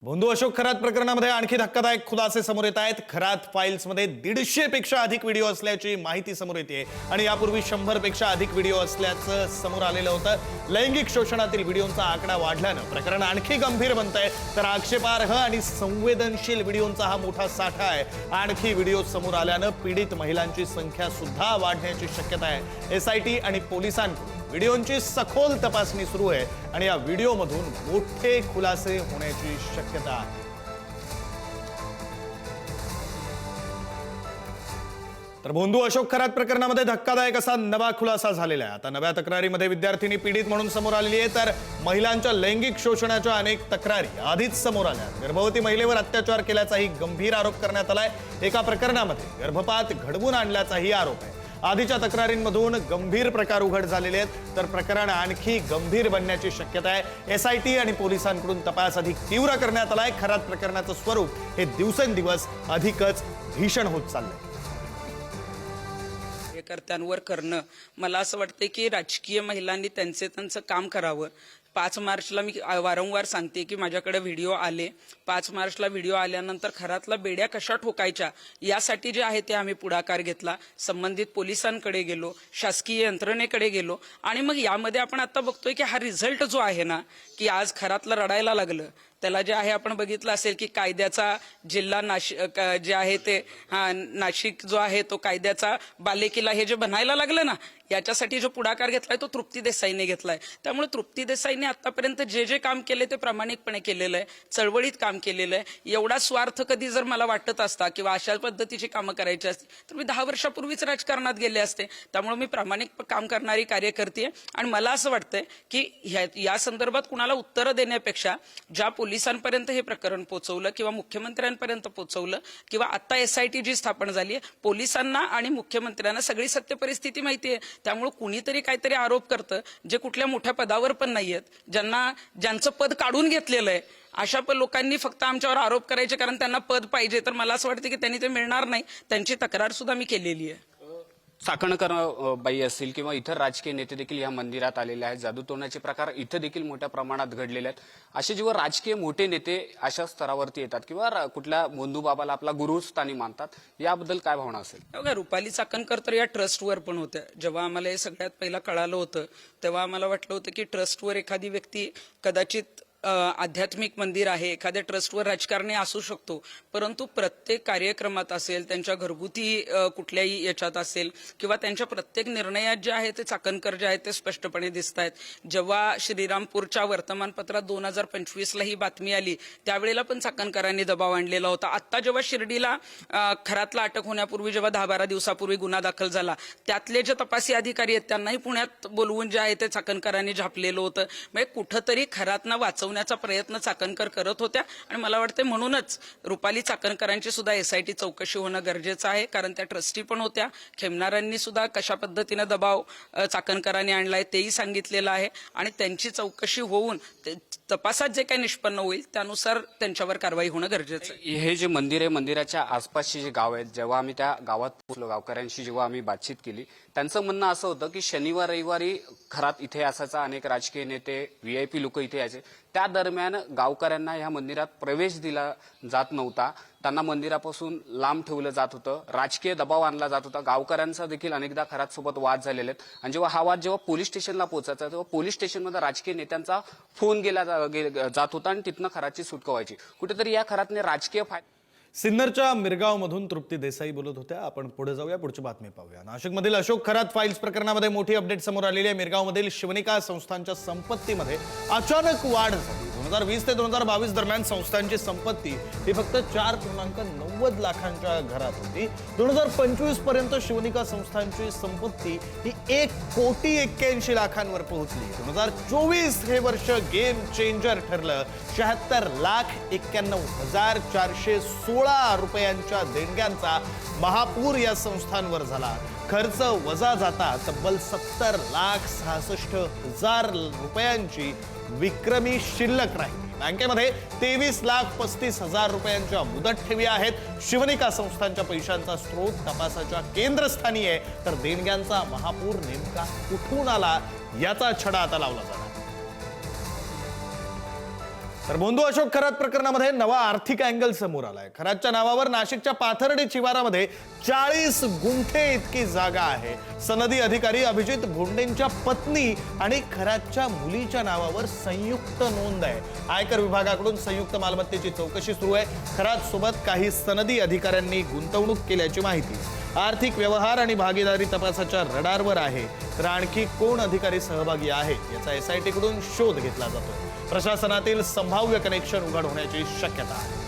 भोंदू अशोक खरात प्रकरणामध्ये आणखी धक्कादायक खुलासे समोर येत आहेत। खरात फाईल्समध्ये 150 पेक्षा अधिक व्हिडिओ असल्याची माहिती समोर येते आणि यापूर्वी 100 पेक्षा अधिक व्हिडिओ असल्याचं समोर आलेलं होतं। लैंगिक शोषणातील व्हिडिओंचा आकडा वाढल्यानं प्रकरण आणखी गंभीर बनतंय, तर आक्षेपार्ह आणि संवेदनशील व्हिडिओंचा हा मोठा साठा आहे। आणखी व्हिडिओ समोर आल्यानं पीडित महिलांची संख्या सुद्धा वाढण्याची शक्यता आहे। एसआयटी आणि पोलिसांकडून व्हिडिओंची सखोल तपासणी सुरू आहे आणि या व्हिडिओमधून मोठे खुलासे होण्याची शक्यता आहे। तर भोंदू अशोक खरात प्रकरणामध्ये धक्कादायक असा नवा खुलासा झालेला आहे। आता नव्या तक्रारीमध्ये विद्यार्थिनी पीडित म्हणून समोर आलेली आहे, तर महिलांच्या लैंगिक शोषणाच्या अनेक तक्रारी आधीच समोर आल्या। गर्भवती महिलेवर अत्याचार केल्याचाही गंभीर आरोप करण्यात आलाय। एका प्रकरणामध्ये गर्भपात घडवून आणल्याचाही आरोप आहे। आधीच्या तक्रारींमधून गंभीर प्रकार उघड झालेले आहेत, तर प्रकरण आणखी गंभीर बनण्याची शक्यता आहे। एसआयटी आणि पोलिसांकडून तपास अधिक तीव्र करण्यात आलाय। खरात प्रकरणाचं स्वरूप हे दिवसेंदिवस अधिकच भीषण होत चाललंय। कार्यकर्त्यांवर करणं, मला असं वाटतं की राजकीय महिलांनी त्यांचं काम करावं। 5 मार्चला मी वारंवार सांगते की माझ्याकडे व्हिडिओ आले। 5 मार्चला व्हिडिओ आल्यानंतर खरातला बेड्या कशा ठोकायच्या यासाठी जे आहे ते आम्ही पुढाकार घेतला। संबंधित पोलिसांकडे गेलो, शासकीय यंत्रणेकडे गेलो आणि मग यामध्ये आपण आता बघतोय की हा रिझल्ट जो आहे ना, की आज खरातला रडायला लागलं, त्याला जे आहे आपण बघितलं असेल की कायद्याचा जिल्हा नाशिक जे आहे ते नाशिक जो आहे तो कायद्याचा बालेकिल्ला हे जे बनायला लागलं ना, याच्यासाठी जो पुढाकार घेतलाय तो तृप्ती देसाईने घेतलाय। त्यामुळे तृप्ती देसाईने आतापर्यंत जे काम केले ते प्रामाणिकपणे केलेलं आहे, चळवळीत काम केलेलं आहे। एवढा स्वार्थ कधी जर मला वाटत असता किंवा अशा पद्धतीची कामं करायची असती तर मी 10 वर्षापूर्वीच राजकारणात गेले असते। त्यामुळे मी प्रामाणिक काम करणारी कार्यकर्ती आहे आणि मला असं वाटतंय की या संदर्भात कुणाला उत्तरं देण्यापेक्षा ज्या पोलिसांपर्यंत हे प्रकरण पोहोचवलं किंवा मुख्यमंत्र्यांपर्यंत पोहोचवलं किंवा आता एसआयटी जी स्थापन झाली आहे, पोलिसांना आणि मुख्यमंत्र्यांना सगळी सत्य परिस्थिती माहिती आहे। त्यामुळे कुणीतरी काहीतरी आरोप करतं जे कुठल्या मोठ्या पदावर पण नाहीयेत, ज्यांचं पद काढून घेतलेलं आहे, अशा पण लोकांनी फक्त आमच्यावर आरोप करायचे कारण त्यांना पद पाहिजे, तर मला असं वाटतं की त्यांनी ते मिळणार नाही। त्यांची तक्रार सुद्धा मी केलेली आहे। चाकणकर बाई असतील किंवा इतर राजकीय नेते देखील या मंदिरात आलेले आहेत। जादू टोण्याचे प्रकार इथं देखील मोठ्या प्रमाणात घडलेले आहेत। असे जेव्हा राजकीय मोठे नेते अशा स्तरावरती येतात किंवा कुठल्या भोंदू बाबाला आपला गुरुस्थानी मानतात, याबद्दल काय भावना असेल? बघा, रुपाली चाकणकर तर या ट्रस्टवर पण होत्या। जेव्हा आम्हाला हे सगळ्यात पहिला कळालं होतं तेव्हा आम्हाला वाटलं होतं की ट्रस्टवर एखादी व्यक्ती कदाचित आध्यात्मिक मंदिर आहे, एखाद्या ट्रस्टवर राजकारणी असू शकतो, परंतु प्रत्येक कार्यक्रमात असेल, त्यांच्या घरगुती कुठल्याही याच्यात असेल किंवा त्यांच्या प्रत्येक निर्णयात जे आहे ते चाकणकर जे आहे ते स्पष्टपणे दिसत आहेत। जेव्हा श्रीरामपूरच्या वर्तमानपत्रात 2025ला ही बातमी आली त्यावेळेला पण चाकणकरांनी दबाव आणलेला होता। आता जेव्हा शिर्डीला खरातला अटक होण्यापूर्वी जेव्हा 10-12 दिवसापूर्वी गुन्हा दाखल झाला, त्यातले जे तपासी अधिकारी आहेत त्यांनाही पुण्यात बोलवून जे आहे ते चाकणकरांनी झापलेलं होतं। म्हणजे कुठंतरी खरातना वाचवण्याचा प्रयत्न चाकणकर करत होत्या आणि मला वाटते म्हणूनच रुपाली चाकणकरांची सुद्धा एसआयटी चौकशी होणं गरजेचं आहे, कारण त्या ट्रस्टी पण होत्या। खेमनारांनी सुद्धा कशा पद्धतीने दबाव चाकणकरांनी आणलाय तेही सांगितलेलं आहे आणि त्यांची चौकशी होऊन तपासात जे काही निष्पन्न होईल त्यानुसार त्यांच्यावर कारवाई होणं गरजेचं आहे। हे जे मंदिर आहे, मंदिराच्या आसपासचे जे गाव आहेत, जेव्हा आम्ही त्या गावात पोहोचलो, गावकऱ्यांशी जेव्हा आम्ही बातचीत केली, त्यांचं म्हणणं असं होतं की शनिवार रविवारी खरात इथे असायचा, अनेक राजकीय नेते व्हीआयपी लोक इथे यायचे, त्या दरम्यान गावकऱ्यांना ह्या मंदिरात प्रवेश दिला जात नव्हता, त्यांना मंदिरापासून लांब ठेवलं जात होतं, राजकीय दबाव आणला जात होता। गावकऱ्यांचा देखील अनेकदा खरात सोबत वाद झालेले आहेत आणि जेव्हा हा वाद पोलीस स्टेशनला पोहोचायचा तेव्हा पोलीस स्टेशनमध्ये राजकीय नेत्यांचा फोन केला जात होता आणि तिथनं खराची सुटका व्हायची। कुठेतरी या खरातने राजकीय सिन्नरच्या मिरगावमधून तृप्ती देसाई बोलत होत्या। आपण पुढे जाऊया, पुढची बातमी पाहूया। नाशिकमधील अशोक खरात फाईल्स प्रकरणामध्ये मोठी अपडेट समोर आलेली आहे। मिरगावमधील शिवनिका संस्थांच्या संपत्तीमध्ये अचानक वाढ झाली। 2020 ते 2022 दरम्यान संस्थांची संपत्ती ही फक्त 4.90 लाखांच्या घरात होती। 2025 पर्यंत शिवनिका संस्थांची संपत्ती ही 1,81 लाखांवर पोहोचली। 2024 हे वर्ष गेम चेंजर ठरलं। 76,91,416 रुपयांच्या देणग्यांचा महापूर या संस्थांवर झाला। खर्च वजा जाता तब्बल 70,66,000 रुपयांची विक्रमी शिल्लक राहिली। बँकेमध्ये 23,35,000 रुपयांच्या मुदत ठेवी आहेत। शिवनिका संस्थांच्या पैशांचा स्रोत तपासाच्या केंद्रस्थानी आहे, तर देणग्यांचा महापूर नेमका कुठून आला याचा छडा आता लावला जाणार। तर बोंधू अशोक खरात प्रकरणामध्ये नवा आर्थिक अँगल समोर आलाय. खरातच्या नावावर नाशिकच्या पाथर्डी शिवारामध्ये 40 गुंठे इतकी जागा आहे. सनदी अधिकारी अभिजित भोंडेंच्या पत्नी आणि खरातच्या मुलीच्या नावावर संयुक्त नोंद आहे. आयकर विभागाकडून संयुक्त मालमत्तेची चौकशी सुरू आहे. खरात सोबत काही सनदी अधिकाऱ्यांनी गुंतवणूक केल्याची माहिती. आर्थिक व्यवहार आणि भागीदारी तपासाच्या रडारवर आहे. तर आणखी कोण अधिकारी सहभागी आहेत याचा SIT कडून शोध घेतला जातो. प्रशासनातील संभाव्य कनेक्शन उघड होण्याची शक्यता आहे.